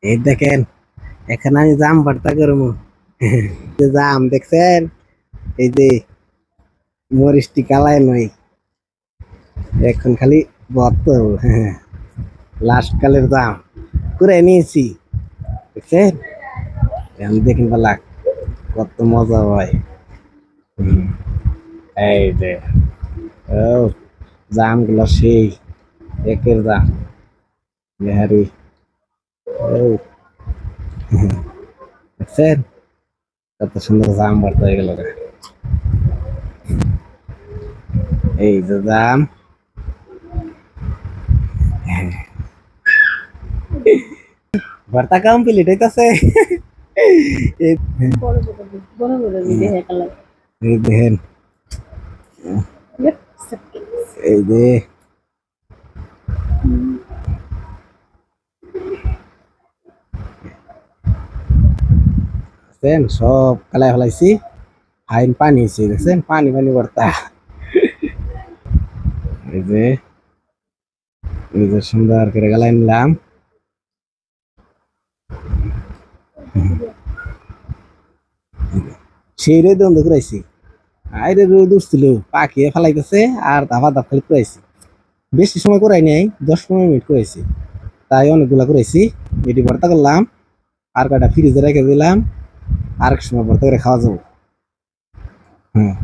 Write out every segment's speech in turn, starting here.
এই দেখেন, এখানে আমি জাম ভর্তা করবো। যে জাম দেখছেন, এই যে মরিচটি কালায় নয়, এখন খালি ভর্তা হবো। হ্যাঁ, লাস্ট কালের জাম করে নিয়েছি, দেখছেন? এখন দেখেন পালা কত মজা হয়। হুম, এই যে ও জাম গুলো সেই একের জাম বিহারি। ও দেখছেন কত সুন্দর জাম ভর্তা হয়ে গেল রে। এই যে জাম, ভর্তা কমপ্লিট হইতাছে। এই বড় বড় বড় বড় দিদি হয়ে গেল। এই দেখেন, এই যে দেখছেন সব কালাই ফেলাইছি, ফাইন পানি হয়েছে দেখছেন, পানি পানি ভর্তা। এই যে এই যে সুন্দর করে গালাই নিলাম। সেই রোদ বন্ধ করাইছি, আইরে রোদ উঠছিল পাখিয়ে ফেলাইতেছে, আর ধাপা ধাপ খালি করাইছি। বেশি সময় করাই নাই, 10-15 মিনিট করাইছি, তাই অনেকগুলা করাইছি। এটি ভর্তা করলাম, আর কয়টা ফ্রিজে রেখে দিলাম, আর এক সময় ভর্তা করে খাওয়া যাবো। হ্যাঁ,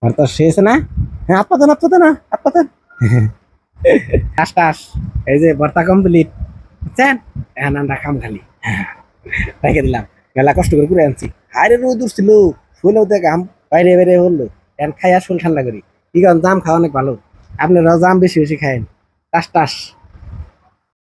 ভর্তা শেষ না? হ্যাঁ, আপাতত আপাতত না আপাতত। টাস টাস, এই যে ভর্তা কমপ্লিট, বুঝছেন? এখন আমরা খাম খালি। রেখে দিলাম, মেলা কষ্ট করে করে আনছি। আরে রোদ উঠছিল, শুলেও দেখ ঘাম বাইরে বাইরে হলো। এখন খাই আর শরীর ঠান্ডা করি। কি কারণ জাম খাওয়া অনেক ভালো, আপনারাও জাম বেশি বেশি খায়েন। টাস টাস।